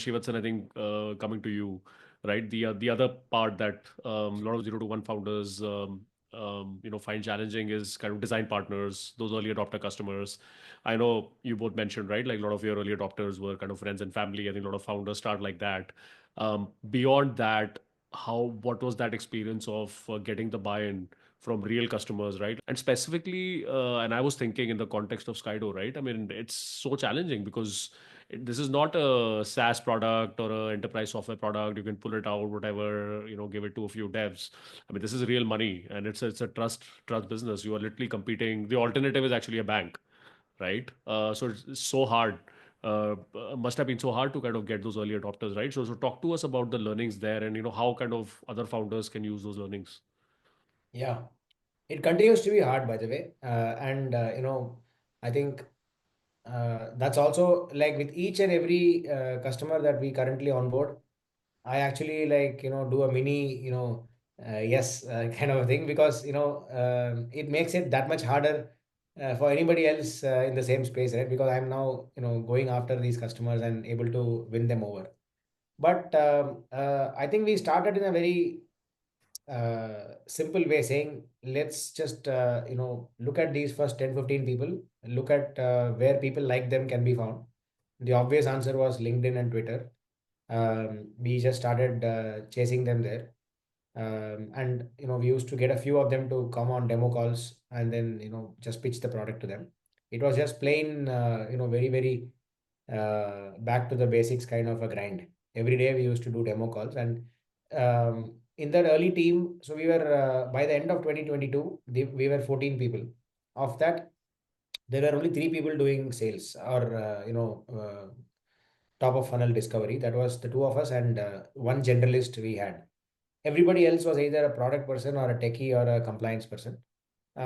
Srivatsan, I think coming to you, right? The other part that a lot of 0 to 1 founders find challenging is kind of design partners, those early adopter customers. I know you both mentioned, right? Like a lot of your early adopters were kind of friends and family. I think a lot of founders start like that. Beyond that, how what was that experience of getting the buy-in from real customers, right? And specifically, and I was thinking in the context of Skydo, right? I mean, it's so challenging because this is not a SaaS product or a enterprise software product. You can pull it out, whatever, give it to a few devs. I mean, this is real money, and it's a trust business. You are literally competing. The alternative is actually a bank, right? So it's so hard. Must have been so hard to kind of get those early adopters, right? So talk to us about the learnings there, and how kind of other founders can use those learnings. Yeah, it continues to be hard, by the way. I think that's also like with each and every customer that we currently onboard. I actually do a mini, yes, kind of a thing because, it makes it that much harder for anybody else in the same space, right? Because I'm now, going after these customers and able to win them over. But I think we started in a very simple way saying, let's just, look at these first 10, 15 people, look at where people like them can be found. The obvious answer was LinkedIn and Twitter. We just started chasing them there. And we used to get a few of them to come on demo calls and then just pitch the product to them. It was just plain very very back to the basics kind of a grind. Every day we used to do demo calls, and in that early team, so we were by the end of 2022 we were 14 people. Of that, there were only 3 people doing sales or top of funnel discovery. That was the two of us and one generalist we had. Everybody else was either a product person or a techie or a compliance person,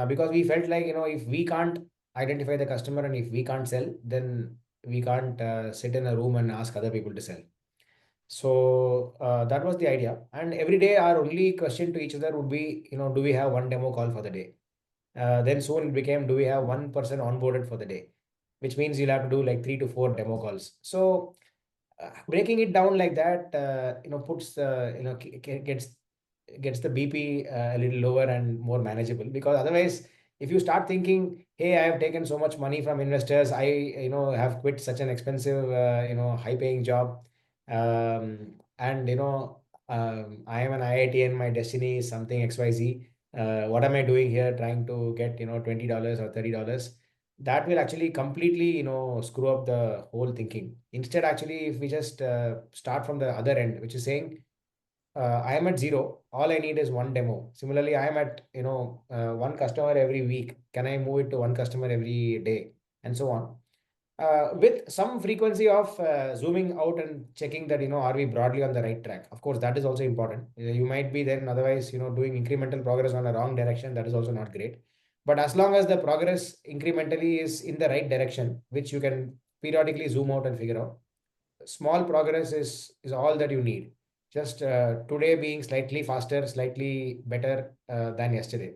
because we felt like, if we can't identify the customer and if we can't sell, then we can't sit in a room and ask other people to sell. So that was the idea. And every day our only question to each other would be, do we have one demo call for the day? Then soon it became, do we have one person onboarded for the day? Which means you'll have to do like 3 to 4 demo calls. So breaking it down like that, puts gets the BP a little lower and more manageable. Because otherwise, if you start thinking, hey, I have taken so much money from investors, I have quit such an expensive high paying job, and I am an IIT and my destiny is something XYZ. What am I doing here trying to get $20 or $30? That will actually completely screw up the whole thinking. Instead, actually, if we just start from the other end, which is saying, I am at zero, all I need is one demo. Similarly, I am at one customer every week, can I move it to one customer every day, and so on, with some frequency of zooming out and checking that, are we broadly on the right track. Of course, that is also important. You might be then otherwise doing incremental progress on a wrong direction. That is also not great. But as long as the progress incrementally is in the right direction, which you can periodically zoom out and figure out, small progress is all that you need. Just today being slightly faster, slightly better than yesterday.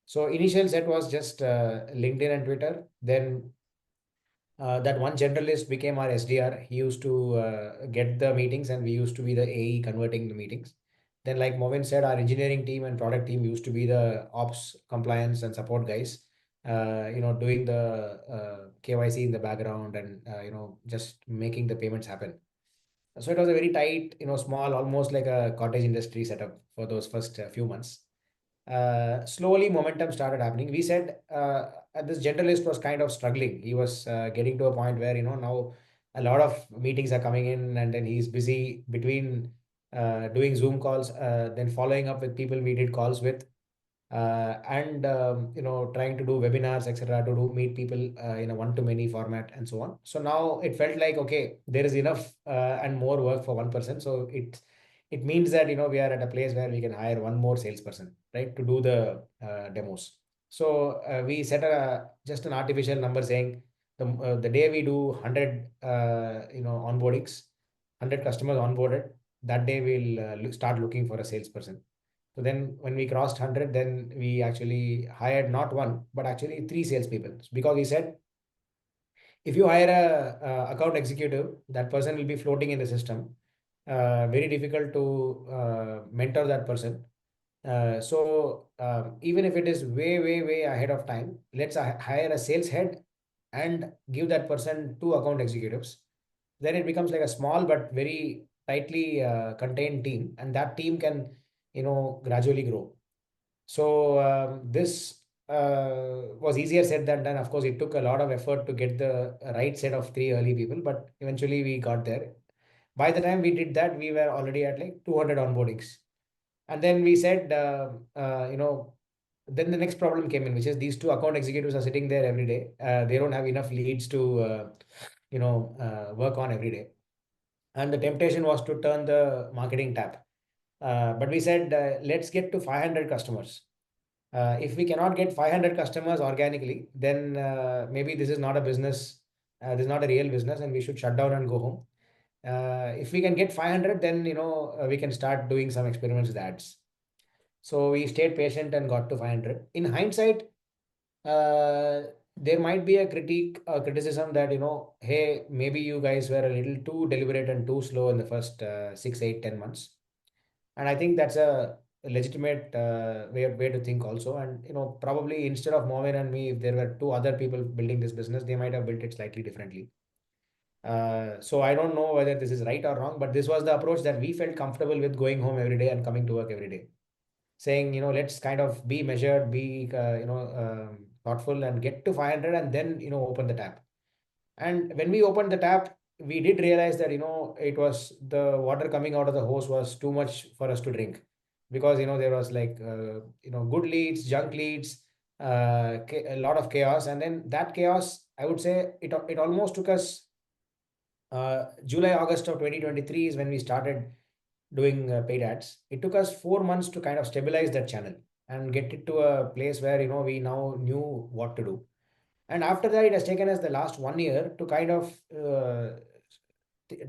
So initial set was just LinkedIn and Twitter. Then that one generalist became our SDR. He used to get the meetings, and we used to be the AE converting the meetings. Then, like Movin said, our engineering team and product team used to be the ops, compliance, and support guys. Doing the KYC in the background and just making the payments happen. So it was a very tight, small, almost like a cottage industry setup for those first few months. Slowly momentum started happening. We said this generalist was kind of struggling. He was getting to a point where now a lot of meetings are coming in, and then he's busy between doing Zoom calls, then following up with people we did calls with, and trying to do webinars, etc., to do meet people in a one-to-many format and so on. So now it felt like, okay, there is enough and more work for one person. So it means that we are at a place where we can hire one more salesperson, right, to do the demos. So we set a just an artificial number saying the day we do 100 onboardings, 100 customers onboarded, that day we'll start looking for a salesperson. So then when we crossed 100, then we actually hired not one, but actually 3 salespeople, because we said, If you hire a account executive, that person will be floating in the system. Very difficult to mentor that person. Even if it is way, way, way ahead of time, let's hire a sales head and give that person two account executives. Then it becomes like a small but very tightly contained team, and that team can, gradually grow. So this was easier said than done. Of course, it took a lot of effort to get the right set of three early people, but eventually we got there. By the time we did that, we were already at like 200 onboardings. And then we said, then the next problem came in, which is these two account executives are sitting there every day. They don't have enough leads to, work on every day. And the temptation was to turn the marketing tap. But we said, let's get to 500 customers. If we cannot get 500 customers organically, then maybe this is not a business. This is not a real business, and we should shut down and go home. If we can get 500, then we can start doing some experiments with ads. So we stayed patient and got to 500. In hindsight, there might be a criticism that, hey, maybe you guys were a little too deliberate and too slow in the first 6, 8, 10 months. And I think that's a legitimate way to think also. And, probably instead of Movin and me, if there were two other people building this business, they might have built it slightly differently. So I don't know whether this is right or wrong, but this was the approach that we felt comfortable with, going home every day and coming to work every day, saying, let's kind of be measured, be, thoughtful, and get to 500, and then, open the tap. And when we opened the tap, we did realize that, it was the water coming out of the hose was too much for us to drink, because, there was like, good leads, junk leads, a lot of chaos. And then that chaos, I would say it almost took us, July, August of 2023 is when we started doing paid ads. It took us 4 months to kind of stabilize that channel and get it to a place where, we now knew what to do. And after that, it has taken us the last 1 year to kind of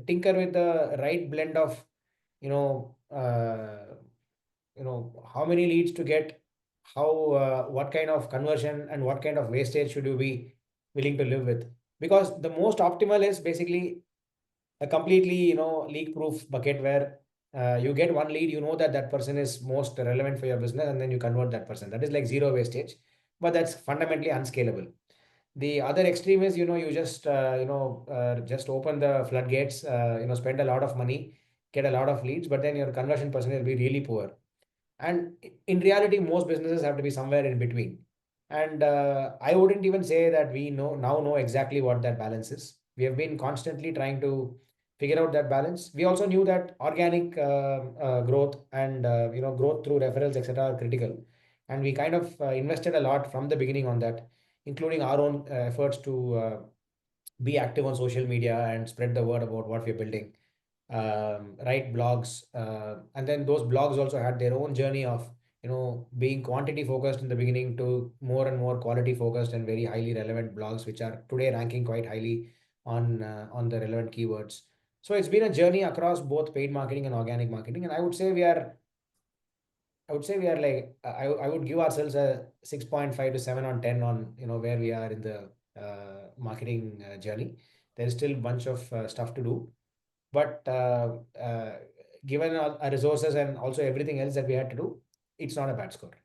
tinker with the right blend of, you know, uh, how many leads to get, how, what kind of conversion and what kind of wastage should you be willing to live with. Because the most optimal is basically a completely, leak proof bucket where you get one lead, that that person is most relevant for your business, and then you convert that person. That is like zero wastage, but that's fundamentally unscalable. The other extreme is, you just open the floodgates, spend a lot of money, get a lot of leads, but then your conversion percentage will be really poor. And in reality, most businesses have to be somewhere in between. And I wouldn't even say that we know exactly what that balance is. We have been constantly trying to figure out that balance. We also knew that organic growth and, growth through referrals, etc., are critical. And we kind of invested a lot from the beginning on that, including our own efforts to be active on social media and spread the word about what we're building, write blogs, and then those blogs also had their own journey of, being quantity focused in the beginning to more and more quality focused and very highly relevant blogs, which are today ranking quite highly on the relevant keywords. So it's been a journey across both paid marketing and organic marketing, and I would say we are like, I would give ourselves a 6.5 to 7 on 10 on, where we are in the marketing journey. There's still a bunch of stuff to do, but given our resources and also everything else that we had to do, it's not a bad score.